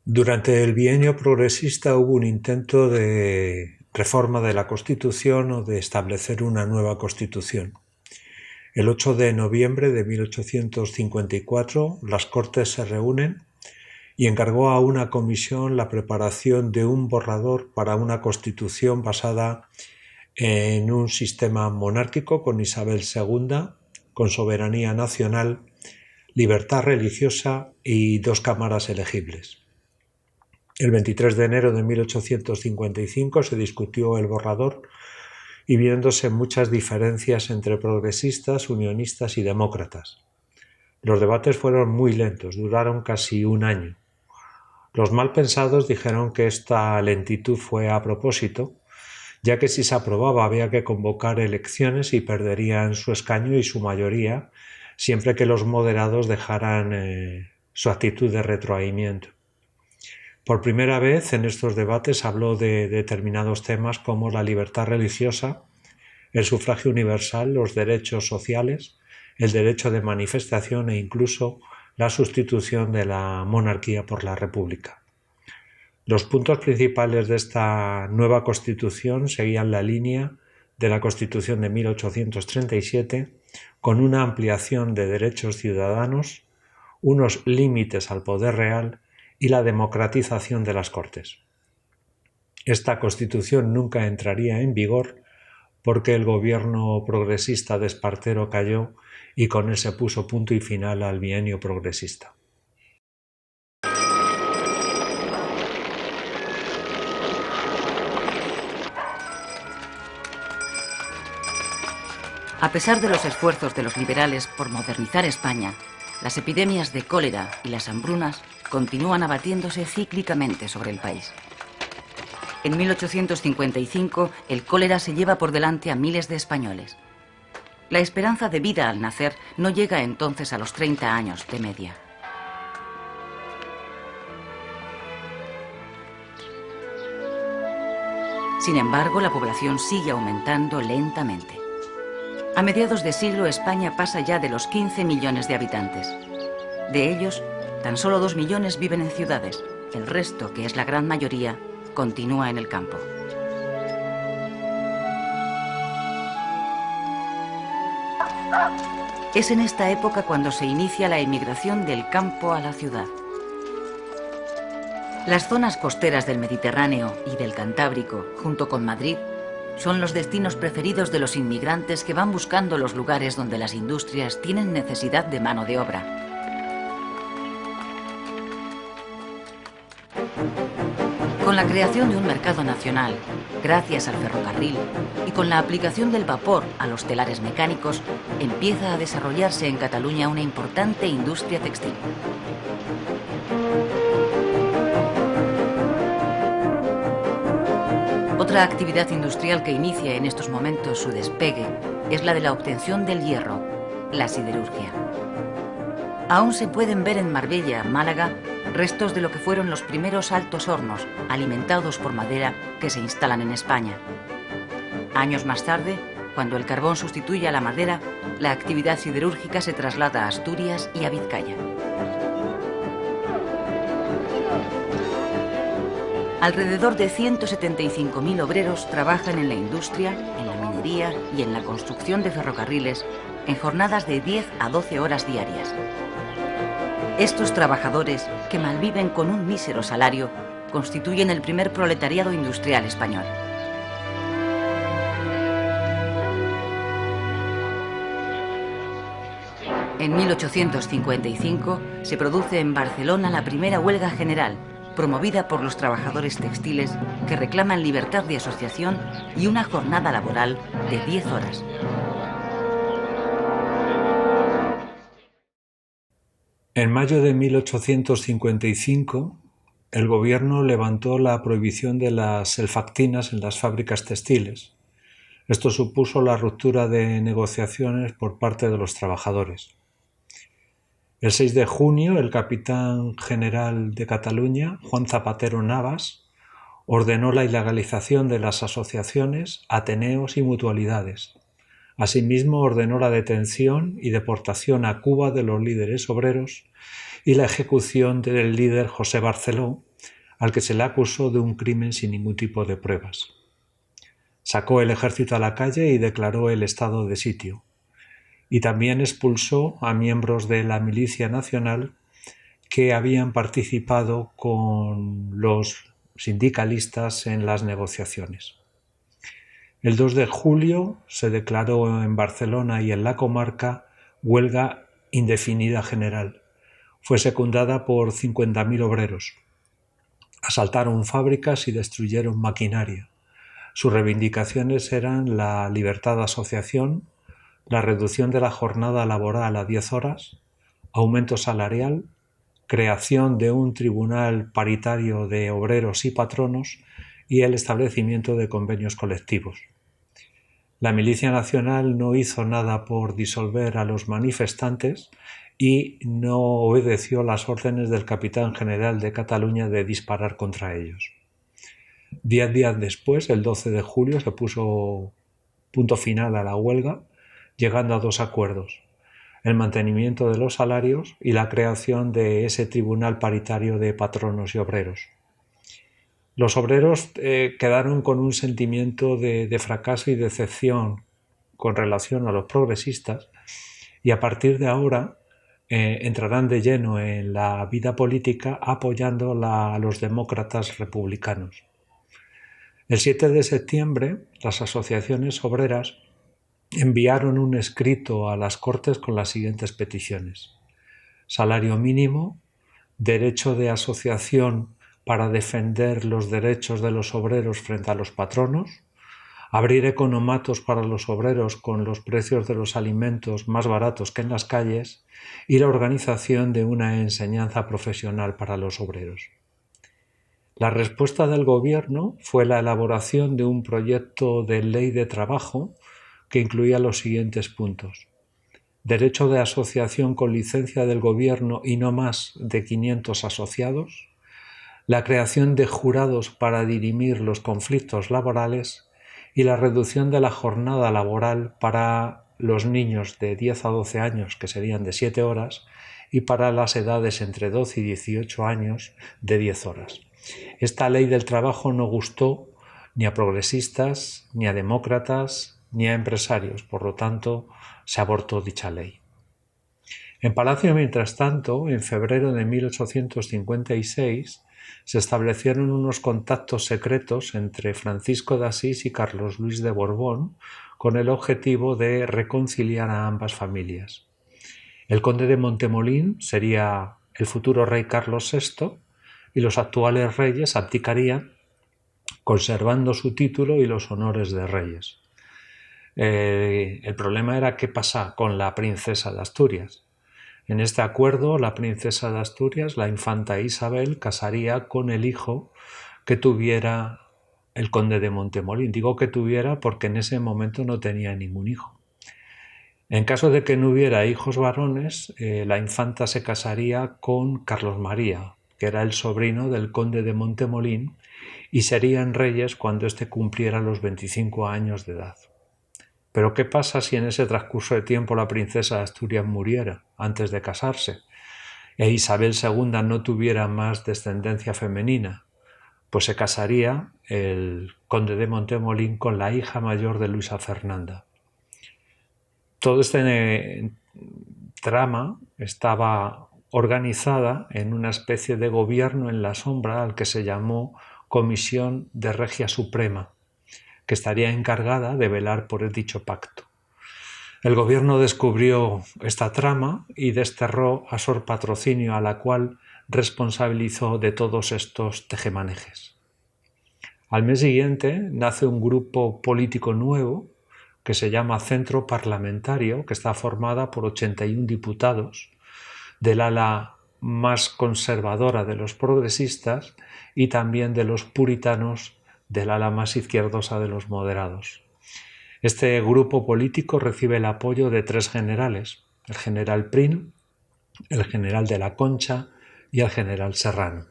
Durante el bienio progresista hubo un intento de reforma de la Constitución o de establecer una nueva Constitución. El 8 de noviembre de 1854 las Cortes se reúnen y encargó a una comisión la preparación de un borrador para una Constitución basada en un sistema monárquico con Isabel II, con soberanía nacional, libertad religiosa y 2 cámaras elegibles. El 23 de enero de 1855 se discutió el borrador y viéndose muchas diferencias entre progresistas, unionistas y demócratas. Los debates fueron muy lentos, duraron casi un año. Los mal pensados dijeron que esta lentitud fue a propósito, ya que si se aprobaba había que convocar elecciones y perderían su escaño y su mayoría, siempre que los moderados dejaran su actitud de retroaimiento. Por primera vez en estos debates habló de determinados temas como la libertad religiosa, el sufragio universal, los derechos sociales, el derecho de manifestación e incluso la sustitución de la monarquía por la república. Los puntos principales de esta nueva Constitución seguían la línea de la Constitución de 1837, con una ampliación de derechos ciudadanos, unos límites al poder real y la democratización de las Cortes. Esta Constitución nunca entraría en vigor porque el gobierno progresista de Espartero cayó y con él se puso punto y final al bienio progresista. A pesar de los esfuerzos de los liberales por modernizar España, las epidemias de cólera y las hambrunas continúan abatiéndose cíclicamente sobre el país. En 1855, el cólera se lleva por delante a miles de españoles. La esperanza de vida al nacer no llega entonces a los 30 años de media. Sin embargo, la población sigue aumentando lentamente. A mediados de siglo, España pasa ya de los 15 millones de habitantes. De ellos, tan solo 2 millones viven en ciudades. El resto, que es la gran mayoría, continúa en el campo. Es en esta época cuando se inicia la emigración del campo a la ciudad. Las zonas costeras del Mediterráneo y del Cantábrico, junto con Madrid, son los destinos preferidos de los inmigrantes que van buscando los lugares donde las industrias tienen necesidad de mano de obra. Con la creación de un mercado nacional, gracias al ferrocarril y con la aplicación del vapor a los telares mecánicos, empieza a desarrollarse en Cataluña una importante industria textil. Otra actividad industrial que inicia en estos momentos su despegue es la de la obtención del hierro, la siderurgia. Aún se pueden ver en Marbella, Málaga, restos de lo que fueron los primeros altos hornos, alimentados por madera, que se instalan en España. Años más tarde, cuando el carbón sustituye a la madera, la actividad siderúrgica se traslada a Asturias y a Vizcaya. Alrededor de 175.000 obreros trabajan en la industria, en la minería y en la construcción de ferrocarriles en jornadas de 10 a 12 horas diarias. Estos trabajadores, que malviven con un mísero salario, constituyen el primer proletariado industrial español. En 1855 se produce en Barcelona la primera huelga general, promovida por los trabajadores textiles que reclaman libertad de asociación y una jornada laboral de 10 horas. En mayo de 1855, el gobierno levantó la prohibición de las sulfactinas en las fábricas textiles. Esto supuso la ruptura de negociaciones por parte de los trabajadores. El 6 de junio, el capitán general de Cataluña, Juan Zapatero Navas, ordenó la ilegalización de las asociaciones, ateneos y mutualidades. Asimismo, ordenó la detención y deportación a Cuba de los líderes obreros y la ejecución del líder José Barceló, al que se le acusó de un crimen sin ningún tipo de pruebas. Sacó el ejército a la calle y declaró el estado de sitio. Y también expulsó a miembros de la Milicia Nacional que habían participado con los sindicalistas en las negociaciones. El 2 de julio se declaró en Barcelona y en la comarca huelga indefinida general. Fue secundada por 50.000 obreros. Asaltaron fábricas y destruyeron maquinaria. Sus reivindicaciones eran la libertad de asociación, la reducción de la jornada laboral a 10 horas, aumento salarial, creación de un tribunal paritario de obreros y patronos y el establecimiento de convenios colectivos. La Milicia Nacional no hizo nada por disolver a los manifestantes y no obedeció las órdenes del capitán general de Cataluña de disparar contra ellos. 10 días después, el 12 de julio, se puso punto final a la huelga, llegando a 2 acuerdos: el mantenimiento de los salarios y la creación de ese tribunal paritario de patronos y obreros. Los obreros quedaron con un sentimiento de fracaso y decepción con relación a los progresistas y a partir de ahora entrarán de lleno en la vida política apoyando a los demócratas republicanos. El 7 de septiembre, las asociaciones obreras enviaron un escrito a las Cortes con las siguientes peticiones: salario mínimo, derecho de asociación para defender los derechos de los obreros frente a los patronos, abrir economatos para los obreros con los precios de los alimentos más baratos que en las calles y la organización de una enseñanza profesional para los obreros. La respuesta del gobierno fue la elaboración de un proyecto de ley de trabajo que incluía los siguientes puntos: derecho de asociación con licencia del gobierno y no más de 500 asociados, la creación de jurados para dirimir los conflictos laborales y la reducción de la jornada laboral para los niños de 10 a 12 años, que serían de 7 horas, y para las edades entre 12 y 18 años de 10 horas. Esta ley del trabajo no gustó ni a progresistas, ni a demócratas, ni a empresarios, por lo tanto, se abortó dicha ley. En Palacio, mientras tanto, en febrero de 1856, se establecieron unos contactos secretos entre Francisco de Asís y Carlos Luis de Borbón con el objetivo de reconciliar a ambas familias. El conde de Montemolín sería el futuro rey Carlos VI y los actuales reyes abdicarían conservando su título y los honores de reyes. El problema era qué pasa con la princesa de Asturias. En este acuerdo, la princesa de Asturias, la infanta Isabel, casaría con el hijo que tuviera el conde de Montemolín. Digo que tuviera porque en ese momento no tenía ningún hijo. En caso de que no hubiera hijos varones, la infanta se casaría con Carlos María, que era el sobrino del conde de Montemolín, y serían reyes cuando éste cumpliera los 25 años de edad. Pero ¿qué pasa si en ese transcurso de tiempo la princesa de Asturias muriera antes de casarse e Isabel II no tuviera más descendencia femenina? Pues se casaría el conde de Montemolín con la hija mayor de Luisa Fernanda. Todo este trama estaba organizada en una especie de gobierno en la sombra al que se llamó Comisión de Regia Suprema, que estaría encargada de velar por el dicho pacto. El gobierno descubrió esta trama y desterró a Sor Patrocinio, a la cual responsabilizó de todos estos tejemanejes. Al mes siguiente nace un grupo político nuevo que se llama Centro Parlamentario, que está formada por 81 diputados del ala más conservadora de los progresistas y también de los puritanos del ala más izquierdosa de los moderados. Este grupo político recibe el apoyo de 3 generales: el general Prim, el general de la Concha y el general Serrano.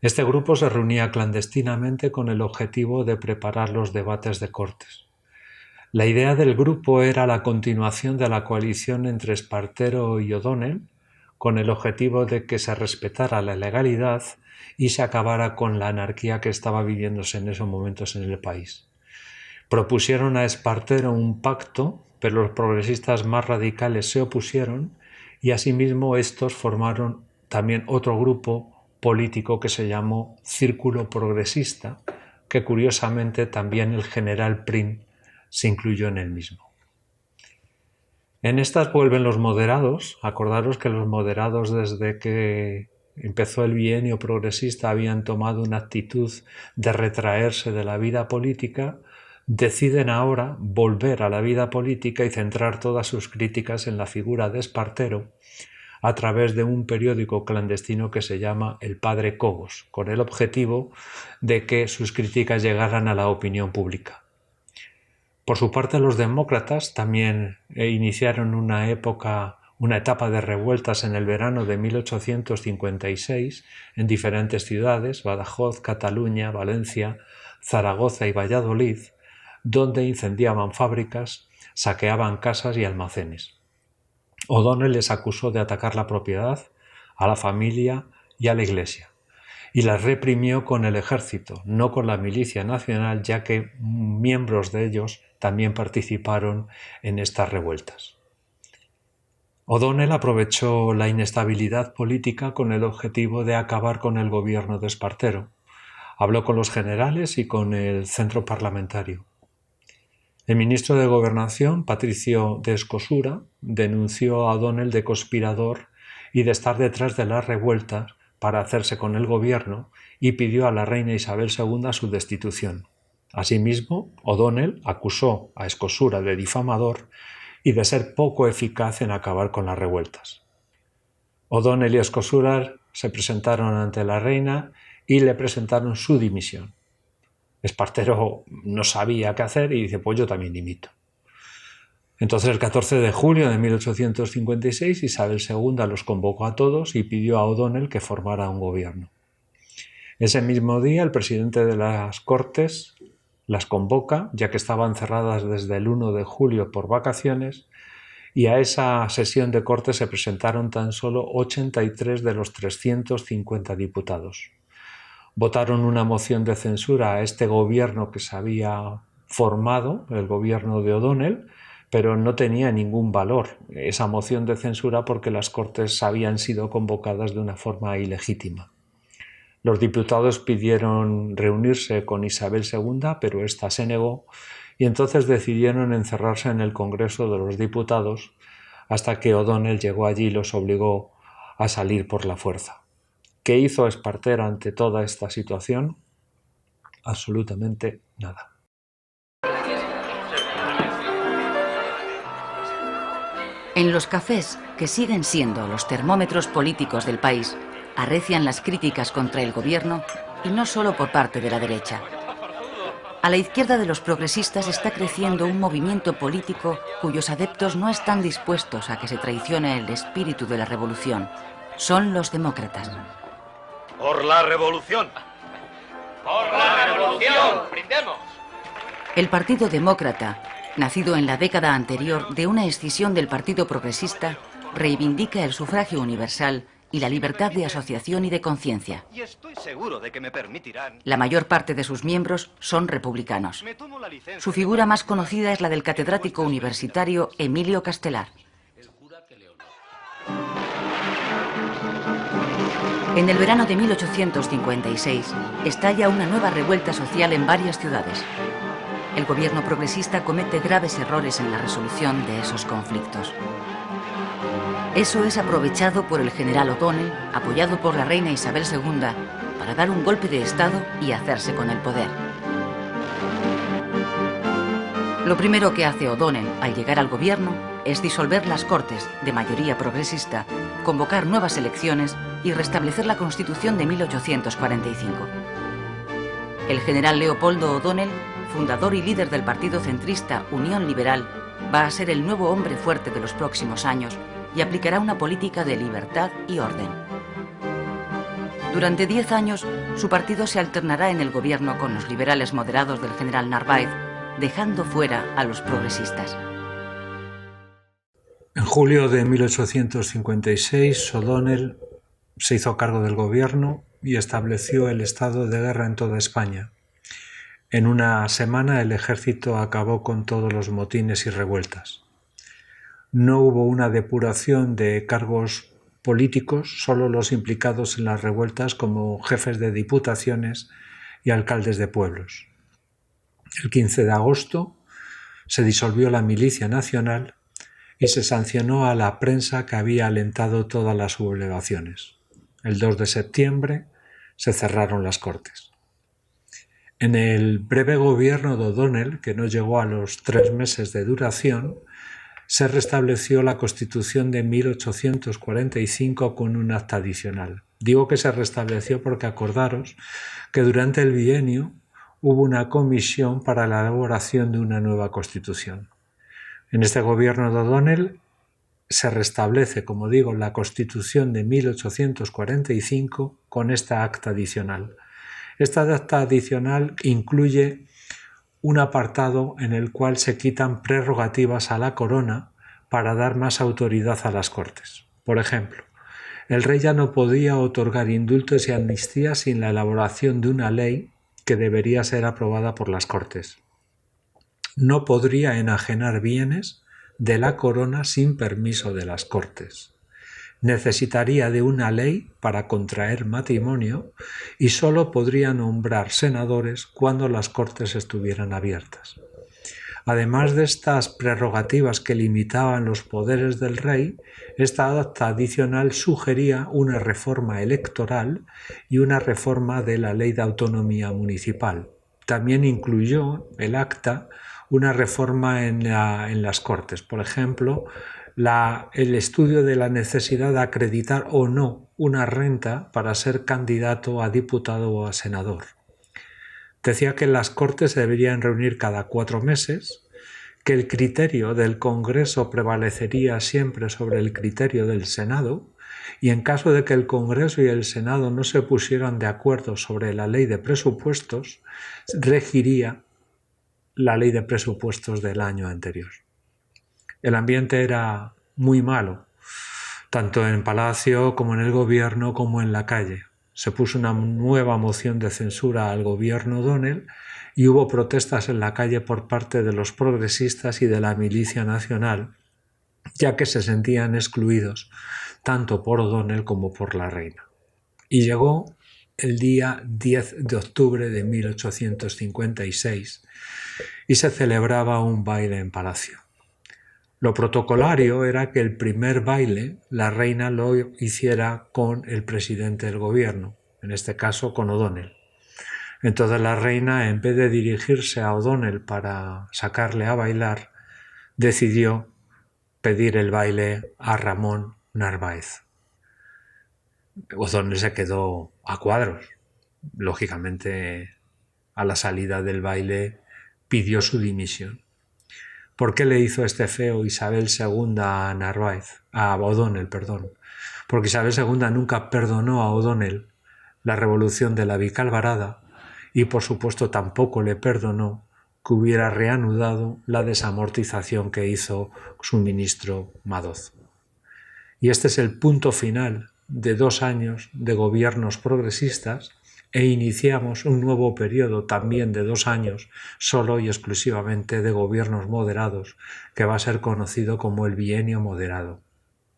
Este grupo se reunía clandestinamente con el objetivo de preparar los debates de Cortes. La idea del grupo era la continuación de la coalición entre Espartero y O'Donnell, con el objetivo de que se respetara la legalidad y se acabara con la anarquía que estaba viviéndose en esos momentos en el país. Propusieron a Espartero un pacto, pero los progresistas más radicales se opusieron y asimismo estos formaron también otro grupo político que se llamó Círculo Progresista, que curiosamente también el general Prim se incluyó en el mismo. En estas vuelven los moderados. Acordaros que los moderados, desde que empezó el bienio progresista, habían tomado una actitud de retraerse de la vida política. Deciden ahora volver a la vida política y centrar todas sus críticas en la figura de Espartero a través de un periódico clandestino que se llama El Padre Cobos, con el objetivo de que sus críticas llegaran a la opinión pública. Por su parte, los demócratas también iniciaron una etapa de revueltas en el verano de 1856 en diferentes ciudades, Badajoz, Cataluña, Valencia, Zaragoza y Valladolid, donde incendiaban fábricas, saqueaban casas y almacenes. O'Donnell les acusó de atacar la propiedad, a la familia y a la iglesia, y las reprimió con el ejército, no con la milicia nacional, ya que miembros de ellos también participaron en estas revueltas. O'Donnell aprovechó la inestabilidad política con el objetivo de acabar con el gobierno de Espartero. Habló con los generales y con el centro parlamentario. El ministro de Gobernación, Patricio de Escosura, denunció a O'Donnell de conspirador y de estar detrás de las revueltas para hacerse con el gobierno y pidió a la reina Isabel II su destitución. Asimismo, O'Donnell acusó a Escosura de difamador y de ser poco eficaz en acabar con las revueltas. O'Donnell y Escosura se presentaron ante la reina y le presentaron su dimisión. Espartero no sabía qué hacer y dice, pues yo también dimito. Entonces, el 14 de julio de 1856, Isabel II los convocó a todos y pidió a O'Donnell que formara un gobierno. Ese mismo día, el presidente de las Cortes las convoca, ya que estaban cerradas desde el 1 de julio por vacaciones, y a esa sesión de Cortes se presentaron tan solo 83 de los 350 diputados. Votaron una moción de censura a este gobierno que se había formado, el gobierno de O'Donnell, pero no tenía ningún valor esa moción de censura porque las Cortes habían sido convocadas de una forma ilegítima. Los diputados pidieron reunirse con Isabel II, pero ésta se negó y entonces decidieron encerrarse en el Congreso de los Diputados hasta que O'Donnell llegó allí y los obligó a salir por la fuerza. ¿Qué hizo Espartero ante toda esta situación? Absolutamente nada. En los cafés, que siguen siendo los termómetros políticos del país, arrecian las críticas contra el gobierno y no solo por parte de la derecha. A la izquierda de los progresistas está creciendo un movimiento político cuyos adeptos no están dispuestos a que se traicione el espíritu de la revolución. Son los demócratas. ¡Por la revolución! ¡Por la revolución! ¡Brindemos! El Partido Demócrata, nacido en la década anterior de una escisión del Partido Progresista, reivindica el sufragio universal y la libertad de asociación y de conciencia. Y estoy seguro de que me permitirán. La mayor parte de sus miembros son republicanos. Su figura más conocida es la del catedrático universitario Emilio Castelar. En el verano de 1856 estalla una nueva revuelta social en varias ciudades. El gobierno progresista comete graves errores en la resolución de esos conflictos. Eso es aprovechado por el general O'Donnell, apoyado por la reina Isabel II, para dar un golpe de Estado y hacerse con el poder. Lo primero que hace O'Donnell al llegar al gobierno es disolver las Cortes, de mayoría progresista, convocar nuevas elecciones y restablecer la Constitución de 1845. El general Leopoldo O'Donnell, fundador y líder del partido centrista Unión Liberal, va a ser el nuevo hombre fuerte de los próximos años y aplicará una política de libertad y orden. Durante 10 años, su partido se alternará en el gobierno con los liberales moderados del general Narváez, dejando fuera a los progresistas. En julio de 1856, O'Donnell se hizo cargo del gobierno y estableció el estado de guerra en toda España. En una semana el ejército acabó con todos los motines y revueltas. No hubo una depuración de cargos políticos, solo los implicados en las revueltas como jefes de diputaciones y alcaldes de pueblos. El 15 de agosto se disolvió la Milicia Nacional y se sancionó a la prensa que había alentado todas las sublevaciones. El 2 de septiembre se cerraron las Cortes. En el breve gobierno de O'Donnell, que no llegó a los 3 meses de duración, se restableció la Constitución de 1845 con un acta adicional. Digo que se restableció porque acordaros que durante el bienio hubo una comisión para la elaboración de una nueva Constitución. En este gobierno de O'Donnell se restablece, como digo, la Constitución de 1845 con esta acta adicional. Esta acta adicional incluye un apartado en el cual se quitan prerrogativas a la corona para dar más autoridad a las Cortes. Por ejemplo, el rey ya no podía otorgar indultos y amnistías sin la elaboración de una ley que debería ser aprobada por las Cortes. No podría enajenar bienes de la corona sin permiso de las Cortes. Necesitaría de una ley para contraer matrimonio y sólo podría nombrar senadores cuando las Cortes estuvieran abiertas. Además de estas prerrogativas que limitaban los poderes del rey, esta acta adicional sugería una reforma electoral y una reforma de la ley de autonomía municipal. También incluyó el acta una reforma en las Cortes, por ejemplo, el estudio de la necesidad de acreditar o no una renta para ser candidato a diputado o a senador. Decía que las Cortes se deberían reunir cada 4 meses, que el criterio del Congreso prevalecería siempre sobre el criterio del Senado, y en caso de que el Congreso y el Senado no se pusieran de acuerdo sobre la ley de presupuestos, regiría la ley de presupuestos del año anterior. El ambiente era muy malo, tanto en Palacio como en el gobierno como en la calle. Se puso una nueva moción de censura al gobierno O'Donnell y hubo protestas en la calle por parte de los progresistas y de la Milicia Nacional, ya que se sentían excluidos tanto por O'Donnell como por la reina. Y llegó el día 10 de octubre de 1856 y se celebraba un baile en Palacio. Lo protocolario era que el primer baile la reina lo hiciera con el presidente del gobierno, en este caso con O'Donnell. Entonces la reina, en vez de dirigirse a O'Donnell para sacarle a bailar, decidió pedir el baile a Ramón Narváez. O'Donnell se quedó a cuadros. Lógicamente, a la salida del baile pidió su dimisión. ¿Por qué le hizo este feo Isabel II a O'Donnell? Porque Isabel II nunca perdonó a O'Donnell la revolución de la Vicalvarada y por supuesto tampoco le perdonó que hubiera reanudado la desamortización que hizo su ministro Madoz. Y este es el punto final de 2 años de gobiernos progresistas e iniciamos un nuevo periodo también de 2 años solo y exclusivamente de gobiernos moderados que va a ser conocido como el bienio moderado.